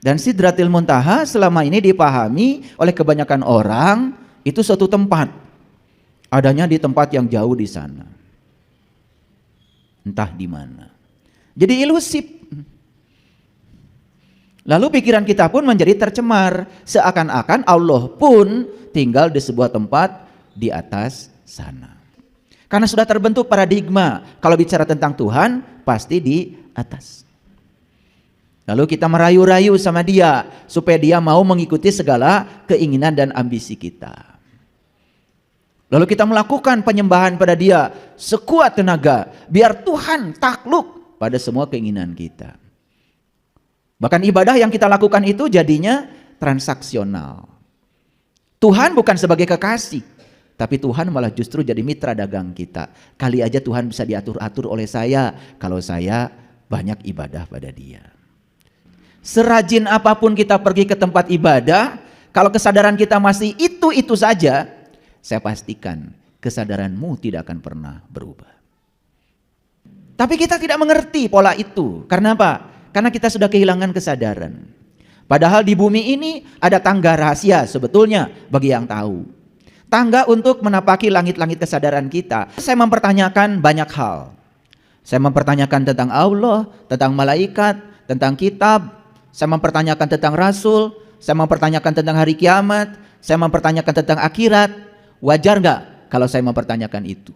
Dan Sidratil Muntaha selama ini dipahami oleh kebanyakan orang itu suatu tempat. Adanya di tempat yang jauh di sana. Entah di mana. Jadi ilusif. Lalu pikiran kita pun menjadi tercemar. Seakan-akan Allah pun tinggal di sebuah tempat di atas sana. Karena sudah terbentuk paradigma. Kalau bicara tentang Tuhan pasti di atas. Lalu kita merayu-rayu sama dia supaya dia mau mengikuti segala keinginan dan ambisi kita. Lalu kita melakukan penyembahan pada dia sekuat tenaga biar Tuhan takluk pada semua keinginan kita. Bahkan ibadah yang kita lakukan itu jadinya transaksional. Tuhan bukan sebagai kekasih, tapi Tuhan malah justru jadi mitra dagang kita. Kali aja Tuhan bisa diatur-atur oleh saya kalau saya banyak ibadah pada dia. Serajin apapun kita pergi ke tempat ibadah, kalau kesadaran kita masih itu-itu saja, saya pastikan kesadaranmu tidak akan pernah berubah. Tapi kita tidak mengerti pola itu. Karena apa? Karena kita sudah kehilangan kesadaran. Padahal di bumi ini ada tangga rahasia sebetulnya bagi yang tahu. Tangga untuk menapaki langit-langit kesadaran kita. Saya mempertanyakan banyak hal. Saya mempertanyakan tentang Allah, tentang malaikat, tentang kitab. Saya mempertanyakan tentang Rasul, saya mempertanyakan tentang hari kiamat, saya mempertanyakan tentang akhirat. Wajar nggak kalau saya mempertanyakan itu?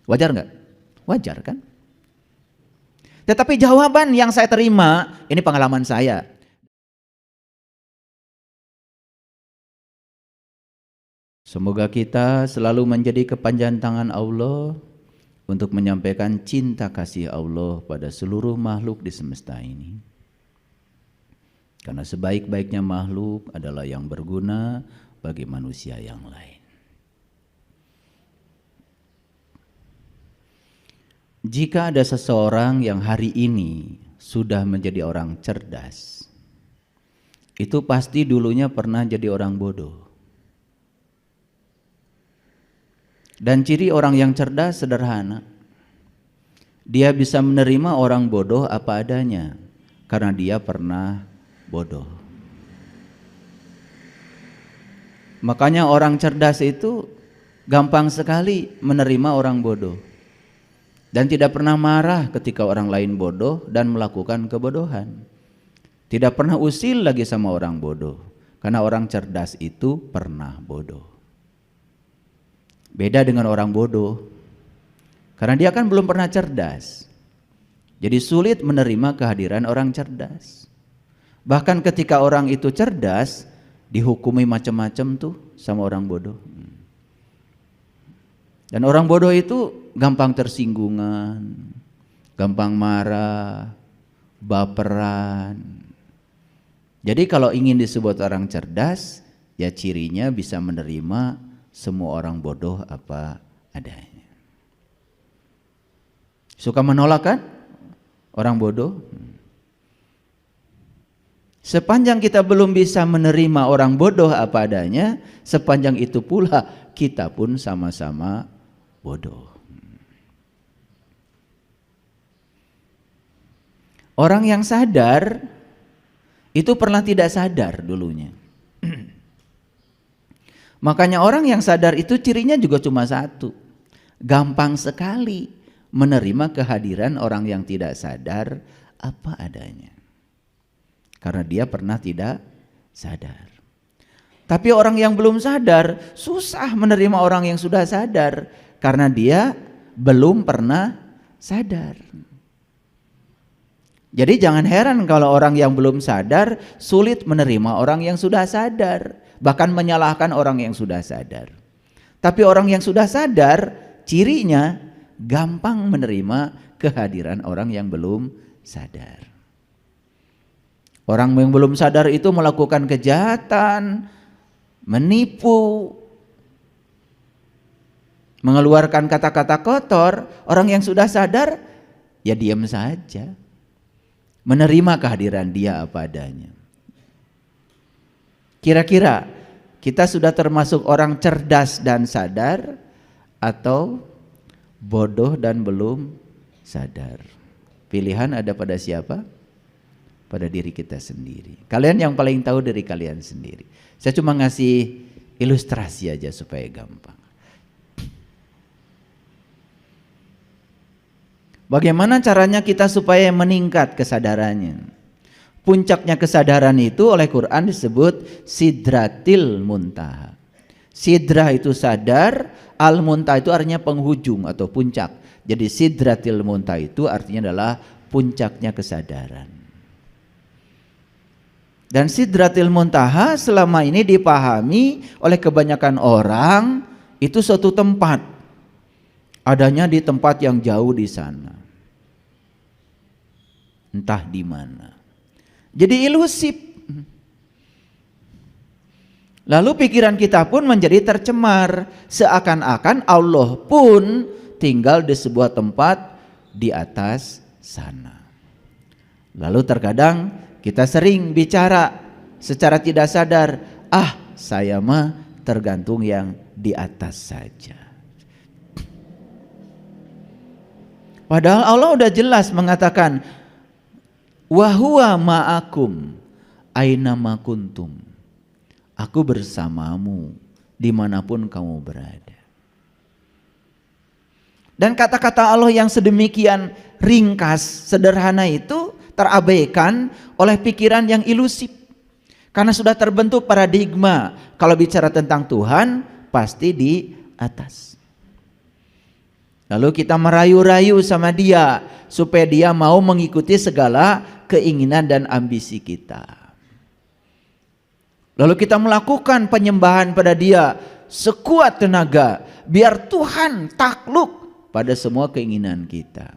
Wajar nggak? Wajar kan? Tetapi jawaban yang saya terima, ini pengalaman saya. Semoga kita selalu menjadi kepanjangan tangan Allah untuk menyampaikan cinta kasih Allah pada seluruh makhluk di semesta ini. Karena sebaik-baiknya makhluk adalah yang berguna bagi manusia yang lain. Jika ada seseorang yang hari ini sudah menjadi orang cerdas, itu pasti dulunya pernah jadi orang bodoh. Dan ciri orang yang cerdas sederhana. Dia bisa menerima orang bodoh apa adanya karena dia pernah bodoh. Makanya orang cerdas itu gampang sekali menerima orang bodoh dan tidak pernah marah ketika orang lain bodoh dan melakukan kebodohan. Tidak pernah usil lagi sama orang bodoh karena orang cerdas itu pernah bodoh. Beda dengan orang bodoh karena dia kan belum pernah cerdas. Jadi sulit menerima kehadiran orang cerdas. Bahkan ketika orang itu cerdas, dihukumi macam-macam tuh sama orang bodoh. Dan orang bodoh itu gampang tersinggungan, gampang marah, baperan. Jadi kalau ingin disebut orang cerdas, ya cirinya bisa menerima semua orang bodoh apa adanya. Suka menolak kan orang bodoh? Sepanjang kita belum bisa menerima orang bodoh apa adanya, sepanjang itu pula kita pun sama-sama bodoh. Orang yang sadar itu pernah tidak sadar dulunya. Makanya orang yang sadar itu cirinya juga cuma satu. Gampang sekali menerima kehadiran orang yang tidak sadar apa adanya. Karena dia pernah tidak sadar. Tapi orang yang belum sadar susah menerima orang yang sudah sadar karena dia belum pernah sadar. Jadi jangan heran kalau orang yang belum sadar sulit menerima orang yang sudah sadar, bahkan menyalahkan orang yang sudah sadar. Tapi orang yang sudah sadar cirinya gampang menerima kehadiran orang yang belum sadar. Orang yang belum sadar itu melakukan kejahatan, menipu, mengeluarkan kata-kata kotor. Orang yang sudah sadar ya diam saja, menerima kehadiran dia apa adanya. Kira-kira kita sudah termasuk orang cerdas dan sadar atau bodoh dan belum sadar? Pilihan ada pada siapa? pada diri kita sendiri. Kalian yang paling tahu dari kalian sendiri. Saya cuma ngasih ilustrasi aja supaya gampang. Bagaimana caranya kita supaya meningkat kesadarannya? Puncaknya kesadaran itu oleh Quran disebut sidratil muntaha. Sidrah itu sadar, al-muntaha itu artinya penghujung atau puncak. Jadi sidratil muntaha itu artinya adalah puncaknya kesadaran. Dan sidratil muntaha selama ini dipahami oleh kebanyakan orang itu suatu tempat. Adanya di tempat yang jauh di sana. Entah di mana. Jadi ilusif. Lalu pikiran kita pun menjadi tercemar. Seakan-akan Allah pun tinggal di sebuah tempat di atas sana. Lalu terkadang kita sering bicara secara tidak sadar, saya mah tergantung yang di atas saja. Padahal Allah udah jelas mengatakan, wa huwa ma'akum aina ma kuntum. Aku bersamamu dimanapun kamu berada. Dan kata-kata Allah yang sedemikian ringkas, sederhana itu terabaikan oleh pikiran yang ilusif. Karena sudah terbentuk paradigma, kalau bicara tentang Tuhan pasti di atas. Lalu kita merayu-rayu sama dia supaya dia mau mengikuti segala keinginan dan ambisi kita. Lalu kita melakukan penyembahan pada dia sekuat tenaga biar Tuhan takluk pada semua keinginan kita.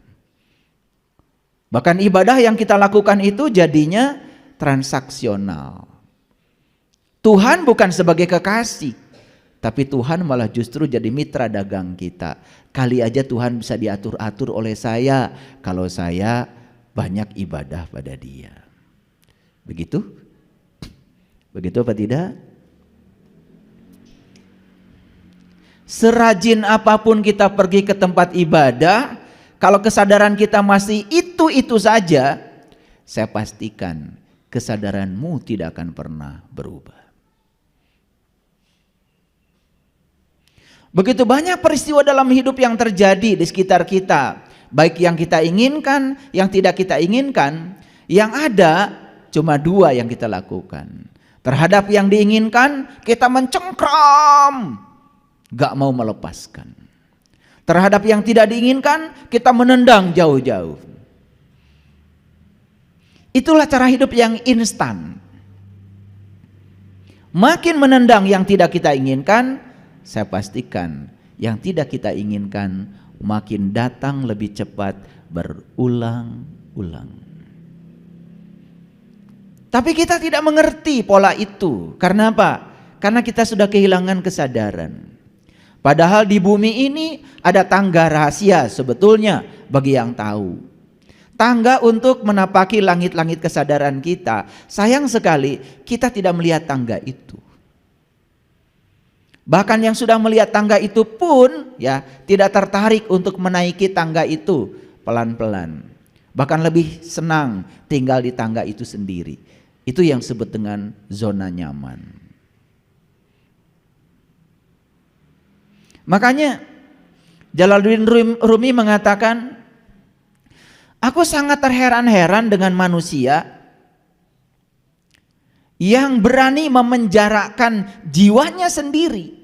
Bahkan ibadah yang kita lakukan itu jadinya transaksional. Tuhan bukan sebagai kekasih, tapi Tuhan malah justru jadi mitra dagang kita. Kali aja Tuhan bisa diatur-atur oleh saya kalau saya banyak ibadah pada dia. Begitu? Begitu apa tidak? Serajin apapun kita pergi ke tempat ibadah, kalau kesadaran kita masih itu-itu saja, saya pastikan kesadaranmu tidak akan pernah berubah. Begitu banyak peristiwa dalam hidup yang terjadi di sekitar kita, baik yang kita inginkan, yang tidak kita inginkan. Yang ada cuma dua yang kita lakukan. Terhadap yang diinginkan kita mencengkram, gak mau melepaskan. Terhadap yang tidak diinginkan kita menendang jauh-jauh. Itulah cara hidup yang instan. Makin menendang yang tidak kita inginkan, saya pastikan yang tidak kita inginkan makin datang lebih cepat berulang-ulang. Tapi kita tidak mengerti pola itu. Karena apa? Karena kita sudah kehilangan kesadaran. Padahal di bumi ini ada tangga rahasia sebetulnya bagi yang tahu. Tangga untuk menapaki langit-langit kesadaran kita. Sayang sekali kita tidak melihat tangga itu. Bahkan yang sudah melihat tangga itu pun ya tidak tertarik untuk menaiki tangga itu pelan-pelan. Bahkan lebih senang tinggal di tangga itu sendiri. Itu yang disebut dengan zona nyaman. Makanya Jalaluddin Rumi mengatakan, aku sangat terheran-heran dengan manusia yang berani memenjarakan jiwanya sendiri.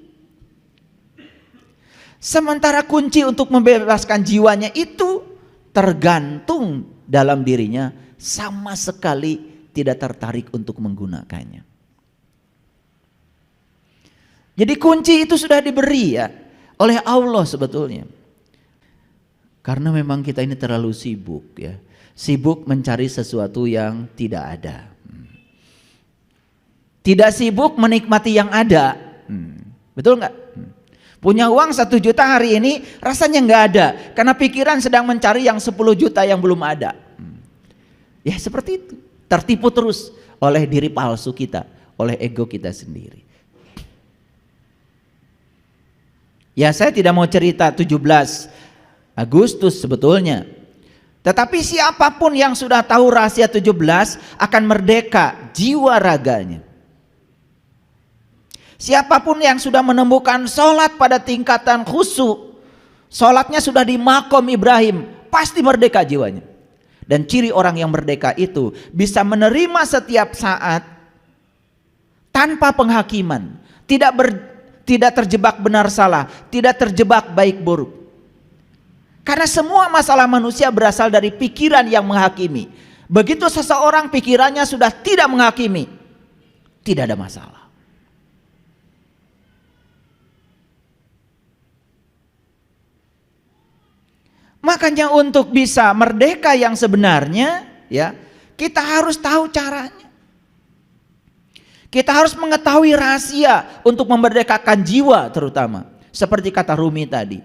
Sementara kunci untuk membebaskan jiwanya itu tergantung dalam dirinya, sama sekali tidak tertarik untuk menggunakannya. Jadi kunci itu sudah diberi ya oleh Allah sebetulnya. Karena memang kita ini terlalu sibuk ya. Sibuk mencari sesuatu yang tidak ada. Tidak sibuk menikmati yang ada. Betul nggak? Punya uang 1 juta hari ini rasanya nggak ada. Karena pikiran sedang mencari yang 10 juta yang belum ada. Ya seperti itu. Tertipu terus oleh diri palsu kita. Oleh ego kita sendiri. Ya saya tidak mau cerita 17 Agustus sebetulnya. Tetapi siapapun yang sudah tahu rahasia 17 akan merdeka jiwa raganya. Siapapun yang sudah menemukan sholat pada tingkatan khusyuk, sholatnya sudah di makom Ibrahim, pasti merdeka jiwanya. Dan ciri orang yang merdeka itu bisa menerima setiap saat tanpa penghakiman, tidak terjebak benar salah, tidak terjebak baik buruk. Karena semua masalah manusia berasal dari pikiran yang menghakimi. Begitu seseorang pikirannya sudah tidak menghakimi, tidak ada masalah. Makanya untuk bisa merdeka yang sebenarnya, ya, kita harus tahu caranya. Kita harus mengetahui rahasia untuk memerdekakan jiwa terutama. Seperti kata Rumi tadi,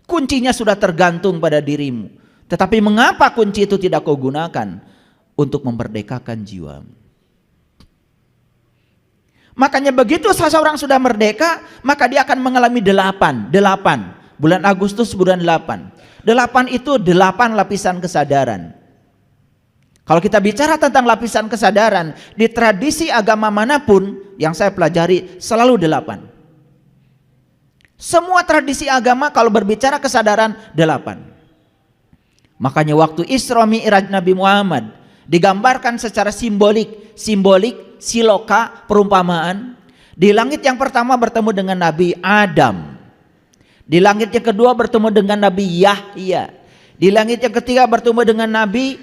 kuncinya sudah tergantung pada dirimu. Tetapi mengapa kunci itu tidak kau gunakan untuk memerdekakan jiwamu? Makanya begitu seseorang sudah merdeka, maka dia akan mengalami delapan. Bulan Agustus bulan 8. 8 itu 8 lapisan kesadaran. Kalau kita bicara tentang lapisan kesadaran, di tradisi agama manapun yang saya pelajari selalu 8. Semua tradisi agama kalau berbicara kesadaran 8. Makanya waktu Isra Mi'raj Nabi Muhammad digambarkan secara simbolik, siloka, perumpamaan. Di langit yang pertama bertemu dengan Nabi Adam. Di langit yang kedua bertemu dengan Nabi Yahya. Di langit yang ketiga bertemu dengan Nabi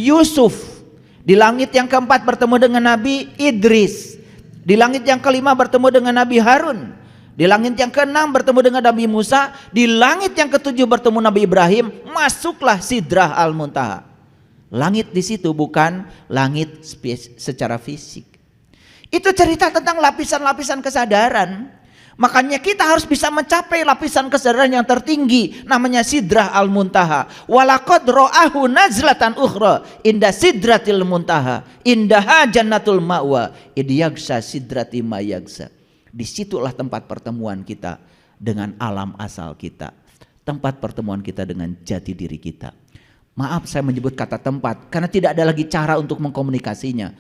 Yusuf. Di langit yang keempat bertemu dengan Nabi Idris. Di langit yang kelima bertemu dengan Nabi Harun. Di langit yang keenam bertemu dengan Nabi Musa. Di langit yang ketujuh bertemu Nabi Ibrahim. Masuklah Sidrah Al-Muntaha. Langit di situ bukan langit secara fisik. Itu cerita tentang lapisan-lapisan kesadaran. Makanya kita harus bisa mencapai lapisan kesadaran yang tertinggi, namanya Sidrah Al-Muntaha. Walaqad ra'ahu nazlatan ukhra inda sidratil muntaha indaha jannatul ma'wa id yaghsha sidrati ma yaghsha. Disitulah tempat pertemuan kita dengan alam asal kita, tempat pertemuan kita dengan jati diri kita. Maaf saya menyebut kata tempat karena tidak ada lagi cara untuk mengkomunikasinya.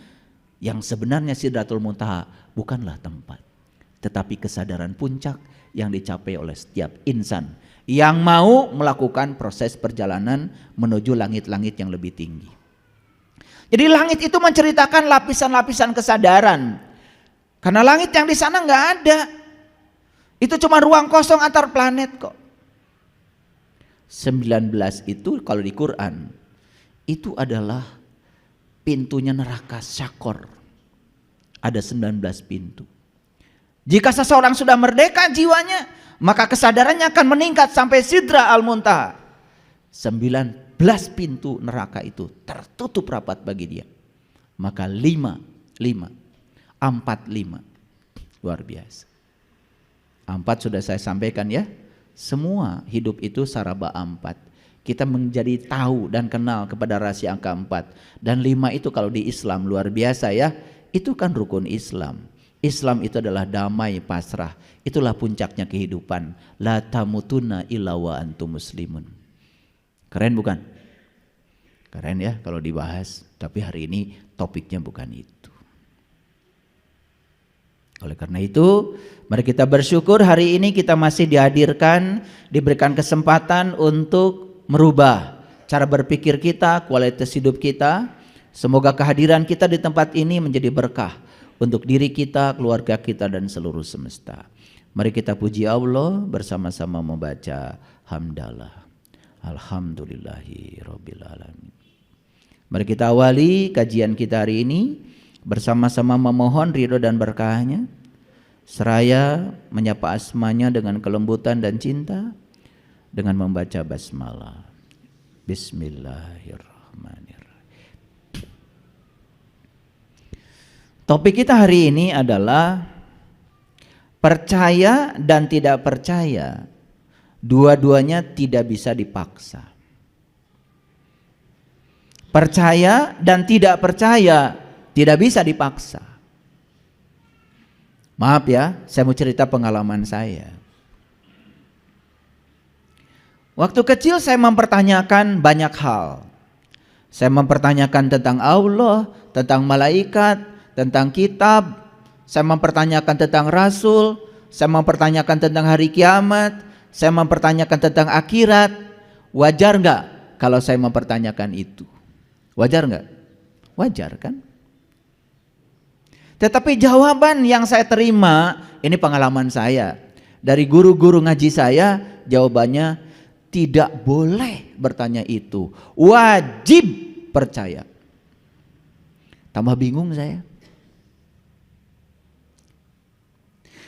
Yang sebenarnya Sidratul Muntaha bukanlah tempat, tetapi kesadaran puncak yang dicapai oleh setiap insan yang mau melakukan proses perjalanan menuju langit-langit yang lebih tinggi. Jadi langit itu menceritakan lapisan-lapisan kesadaran. Karena langit yang di sana nggak ada. Itu cuma ruang kosong antar planet kok. 19 itu kalau di Quran itu adalah pintunya neraka Syakor. Ada 19 pintu. Jika seseorang sudah merdeka jiwanya, maka kesadarannya akan meningkat sampai Sidrah Al-Muntaha. 19 pintu neraka itu tertutup rapat bagi dia. Maka 4, 5. Luar biasa. 4 sudah saya sampaikan ya. Semua hidup itu saraba 4. Kita menjadi tahu dan kenal kepada rahasia angka 4. Dan 5 itu kalau di Islam luar biasa ya. Itu kan rukun Islam. Islam itu adalah damai pasrah. Itulah puncaknya kehidupan. La tamutunna illa wa antum muslimun. Keren bukan? Keren ya kalau dibahas. Tapi hari ini topiknya bukan itu. Oleh karena itu, mari kita bersyukur hari ini kita masih dihadirkan, diberikan kesempatan untuk merubah cara berpikir kita, kualitas hidup kita. Semoga kehadiran kita di tempat ini menjadi berkah untuk diri kita, keluarga kita dan seluruh semesta. Mari kita puji Allah bersama-sama membaca hamdalah. Alhamdulillahi rabbil alamin. Mari kita awali kajian kita hari ini bersama-sama memohon ridho dan berkahnya, seraya menyapa asmanya dengan kelembutan dan cinta dengan membaca basmalah. Bismillahirrahmanirrahim. Topik kita hari ini adalah percaya dan tidak percaya, dua-duanya tidak bisa dipaksa. Percaya dan tidak percaya tidak bisa dipaksa. Maaf ya, saya mau cerita pengalaman saya. Waktu kecil saya mempertanyakan banyak hal. Saya mempertanyakan tentang Allah, tentang malaikat, tentang kitab. Saya mempertanyakan tentang rasul. Saya mempertanyakan tentang hari kiamat. Saya mempertanyakan tentang akhirat. Wajar nggak kalau saya mempertanyakan itu? Wajar nggak? Wajar kan? Tetapi jawaban yang saya terima, ini pengalaman saya dari guru-guru ngaji saya, jawabannya tidak boleh bertanya itu, wajib percaya. Tambah bingung saya.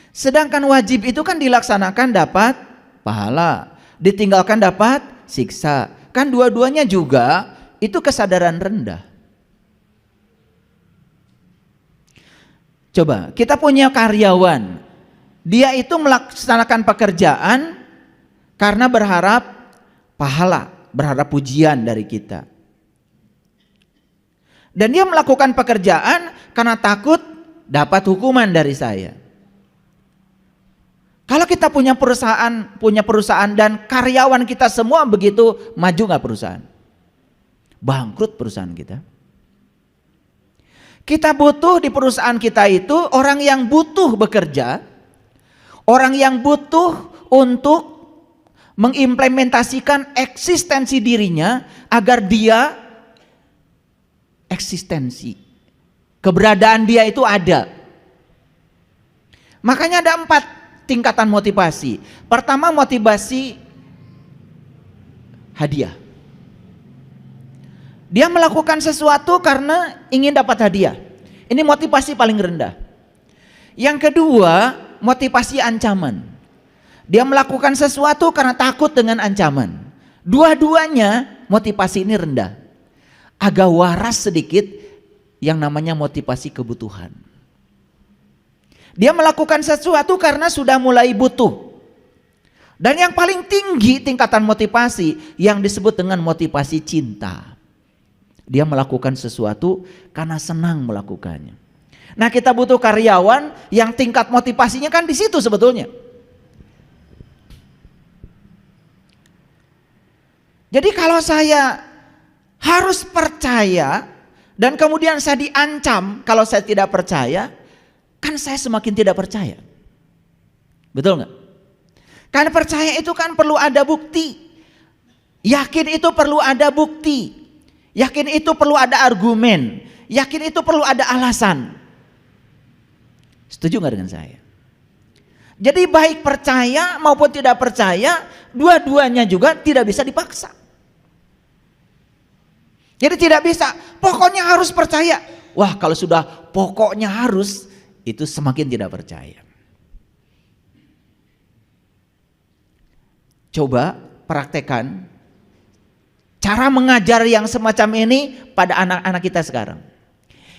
Sedangkan wajib itu kan dilaksanakan dapat pahala, ditinggalkan dapat siksa. Kan dua-duanya juga itu kesadaran rendah. Coba, kita punya karyawan, dia itu melaksanakan pekerjaan karena berharap pahala, berharap pujian dari kita. Dan dia melakukan pekerjaan karena takut dapat hukuman dari saya. Kalau kita punya perusahaan dan karyawan kita semua begitu, maju nggak perusahaan? Bangkrut perusahaan kita. Kita butuh di perusahaan kita itu orang yang butuh bekerja, orang yang butuh untuk mengimplementasikan eksistensi dirinya agar dia eksistensi, keberadaan dia itu ada. Makanya ada 4 tingkatan motivasi. Pertama, motivasi hadiah. Dia melakukan sesuatu karena ingin dapat hadiah. Ini motivasi paling rendah. Yang kedua, motivasi ancaman. Dia melakukan sesuatu karena takut dengan ancaman. Dua-duanya motivasi ini rendah. Agak waras sedikit yang namanya motivasi kebutuhan. Dia melakukan sesuatu karena sudah mulai butuh. Dan yang paling tinggi tingkatan motivasi yang disebut dengan motivasi cinta. Dia melakukan sesuatu karena senang melakukannya. Nah, kita butuh karyawan yang tingkat motivasinya kan di situ sebetulnya. Jadi kalau saya harus percaya dan kemudian saya diancam kalau saya tidak percaya, kan saya semakin tidak percaya. Betul nggak? Karena percaya itu kan perlu ada bukti. Yakin itu perlu ada bukti. Yakin itu perlu ada argumen. Yakin itu perlu ada alasan. Setuju nggak dengan saya? Jadi baik percaya maupun tidak percaya, dua-duanya juga tidak bisa dipaksa. Jadi tidak bisa, pokoknya harus percaya. Wah, kalau sudah pokoknya harus, itu semakin tidak percaya. Coba praktekkan cara mengajar yang semacam ini pada anak-anak kita sekarang.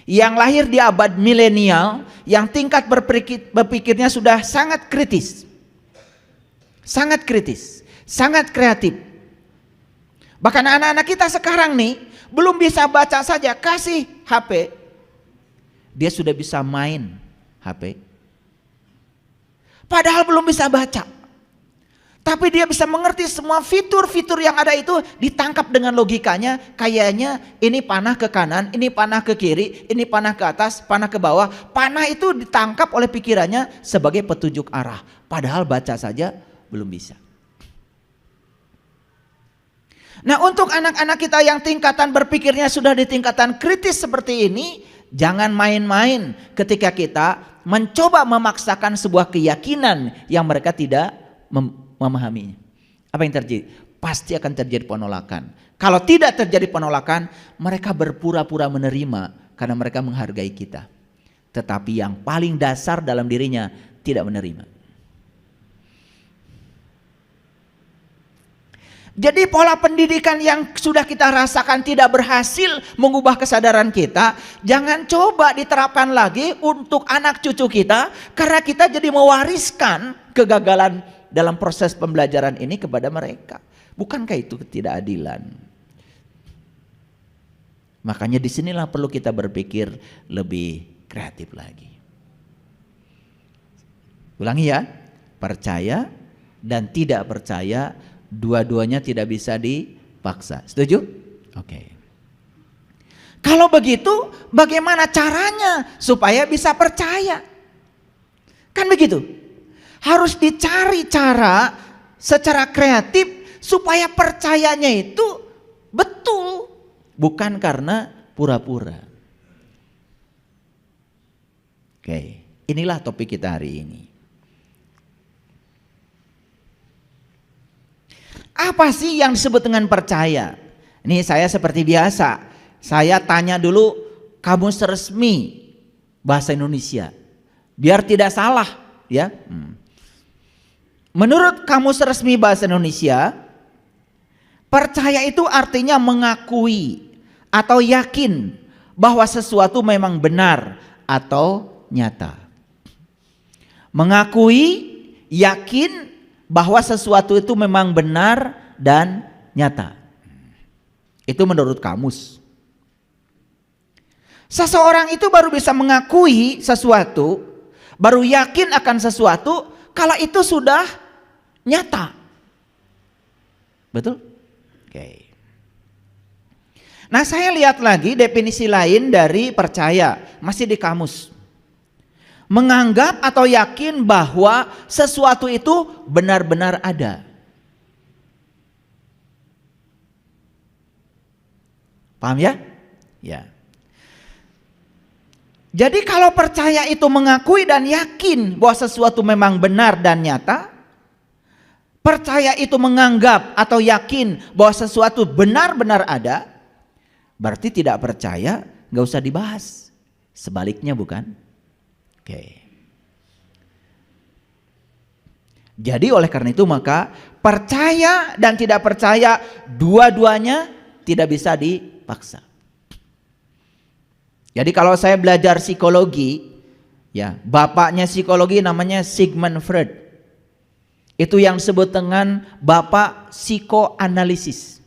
Yang lahir di abad milenial, yang tingkat berpikirnya sudah sangat kritis. Sangat kritis, sangat kreatif. Bahkan anak-anak kita sekarang nih, belum bisa baca saja, kasih HP. Dia sudah bisa main HP. Padahal belum bisa baca. Tapi dia bisa mengerti semua fitur-fitur yang ada itu ditangkap dengan logikanya. Kayaknya ini panah ke kanan, ini panah ke kiri, ini panah ke atas, panah ke bawah. Panah itu ditangkap oleh pikirannya sebagai petunjuk arah. Padahal baca saja belum bisa. Nah, untuk anak-anak kita yang tingkatan berpikirnya sudah di tingkatan kritis seperti ini, jangan main-main ketika kita mencoba memaksakan sebuah keyakinan yang mereka tidak memahaminya. Apa yang terjadi? Pasti akan terjadi penolakan. Kalau tidak terjadi penolakan, mereka berpura-pura menerima karena mereka menghargai kita. Tetapi yang paling dasar dalam dirinya tidak menerima. Jadi pola pendidikan yang sudah kita rasakan tidak berhasil mengubah kesadaran kita, jangan coba diterapkan lagi untuk anak cucu kita, karena kita jadi mewariskan kegagalan dalam proses pembelajaran ini kepada mereka. Bukankah itu ketidakadilan? Makanya disinilah perlu kita berpikir lebih kreatif lagi. Ulangi ya, percaya dan tidak percaya dua-duanya tidak bisa dipaksa. Setuju? Oke. Kalau begitu, bagaimana caranya supaya bisa percaya? Kan begitu. Harus dicari cara secara kreatif supaya percayanya itu betul, bukan karena pura-pura. Oke, inilah topik kita hari ini. Apa sih yang disebut dengan percaya? Ini saya seperti biasa, saya tanya dulu kamus resmi bahasa Indonesia, biar tidak salah ya. Menurut kamus resmi bahasa Indonesia, percaya itu artinya mengakui atau yakin bahwa sesuatu memang benar atau nyata. Mengakui, yakin bahwa sesuatu itu memang benar dan nyata. Itu menurut kamus. Seseorang itu baru bisa mengakui sesuatu, baru yakin akan sesuatu kalau itu sudah nyata. Betul? Oke. Nah, saya lihat lagi definisi lain dari percaya, masih di kamus. Menganggap atau yakin bahwa sesuatu itu benar-benar ada. Paham ya? Ya. Jadi kalau percaya itu mengakui dan yakin bahwa sesuatu memang benar dan nyata, percaya itu menganggap atau yakin bahwa sesuatu benar-benar ada, berarti tidak percaya nggak usah dibahas. Sebaliknya bukan? Oke. Jadi oleh karena itu maka percaya dan tidak percaya dua-duanya tidak bisa dipaksa. Jadi kalau saya belajar psikologi, ya bapaknya psikologi namanya Sigmund Freud. Itu yang disebut dengan bapak psikoanalisis.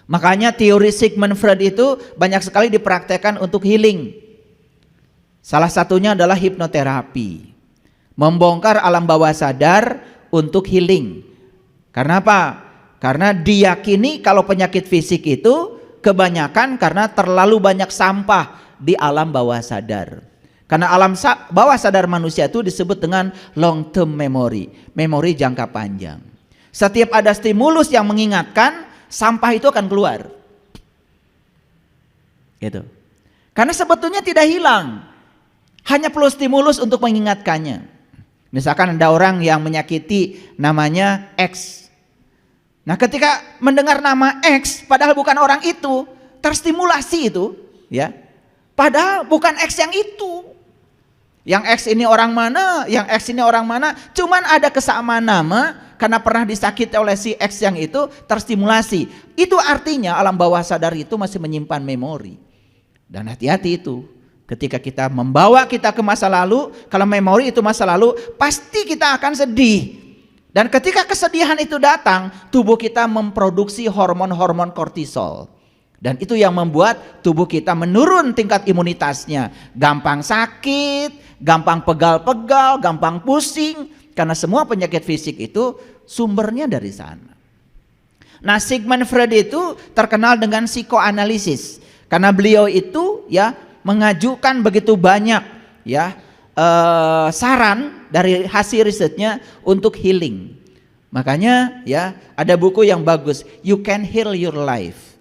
Makanya teori Sigmund Freud itu banyak sekali dipraktekkan untuk healing. Salah satunya adalah hipnoterapi. Membongkar alam bawah sadar untuk healing. Karena apa? Karena diyakini kalau penyakit fisik itu kebanyakan karena terlalu banyak sampah di alam bawah sadar. Karena alam bawah sadar manusia itu disebut dengan long term memory, memori jangka panjang. Setiap ada stimulus yang mengingatkan, sampah itu akan keluar. Gitu. Karena sebetulnya tidak hilang, hanya perlu stimulus untuk mengingatkannya. Misalkan ada orang yang menyakiti namanya X. Nah, ketika mendengar nama X padahal bukan orang itu, terstimulasi itu, ya. Padahal bukan X yang itu. Yang X ini orang mana, yang X ini orang mana, cuman ada kesamaan nama karena pernah disakiti oleh si X yang itu terstimulasi. Itu artinya alam bawah sadar itu masih menyimpan memori. Dan hati-hati itu. Ketika kita membawa kita ke masa lalu, kalau memori itu masa lalu, pasti kita akan sedih. Dan ketika kesedihan itu datang, tubuh kita memproduksi hormon-hormon kortisol. Dan itu yang membuat tubuh kita menurun tingkat imunitasnya. Gampang sakit, gampang pegal-pegal, gampang pusing. Karena semua penyakit fisik itu sumbernya dari sana. Nah, Sigmund Freud itu terkenal dengan psikoanalisis. Karena beliau itu ya mengajukan begitu banyak ya saran dari hasil risetnya untuk healing. Makanya ya ada buku yang bagus, You Can Heal Your Life.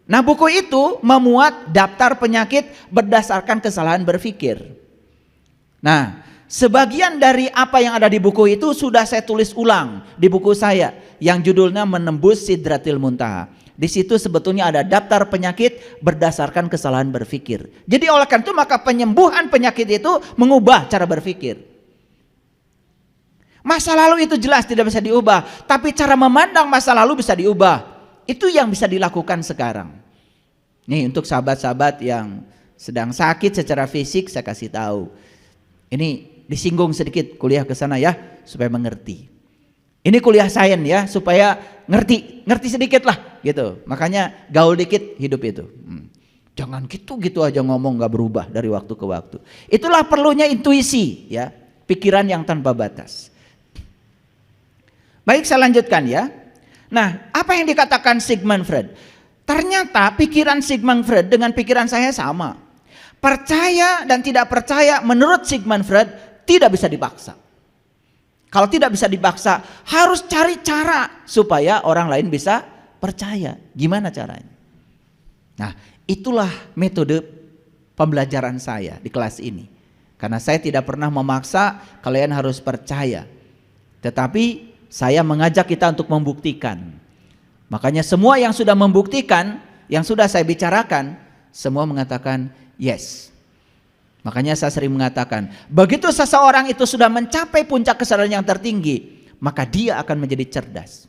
Nah, buku itu memuat daftar penyakit berdasarkan kesalahan berpikir. Nah, sebagian dari apa yang ada di buku itu sudah saya tulis ulang di buku saya yang judulnya Menembus Sidratil Muntaha. Di situ sebetulnya ada daftar penyakit berdasarkan kesalahan berpikir. Jadi oleh karena itu maka penyembuhan penyakit itu mengubah cara berpikir. Masa lalu itu jelas tidak bisa diubah, tapi cara memandang masa lalu bisa diubah. Itu yang bisa dilakukan sekarang. Nih untuk sahabat-sahabat yang sedang sakit secara fisik saya kasih tahu. Ini disinggung sedikit kuliah ke sana ya supaya mengerti. Ini kuliah sains ya supaya ngerti sedikit lah gitu. Makanya gaul dikit hidup itu. Jangan gitu aja ngomong nggak berubah dari waktu ke waktu. Itulah perlunya intuisi ya, pikiran yang tanpa batas. Baik, saya lanjutkan ya. Nah, apa yang dikatakan Sigmund Freud? Ternyata pikiran Sigmund Freud dengan pikiran saya sama. Percaya dan tidak percaya menurut Sigmund Freud tidak bisa dipaksa. Kalau tidak bisa dipaksa, harus cari cara supaya orang lain bisa percaya. Gimana caranya? Nah, itulah metode pembelajaran saya di kelas ini. Karena saya tidak pernah memaksa kalian harus percaya. Tetapi saya mengajak kita untuk membuktikan. Makanya semua yang sudah membuktikan, yang sudah saya bicarakan, semua mengatakan yes. Makanya saya sering mengatakan, begitu seseorang itu sudah mencapai puncak kesadaran yang tertinggi, maka dia akan menjadi cerdas.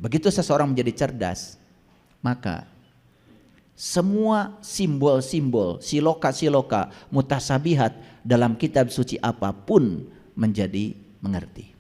Begitu seseorang menjadi cerdas, maka semua simbol-simbol, siloka-siloka, mutasabihat dalam kitab suci apapun menjadi mengerti.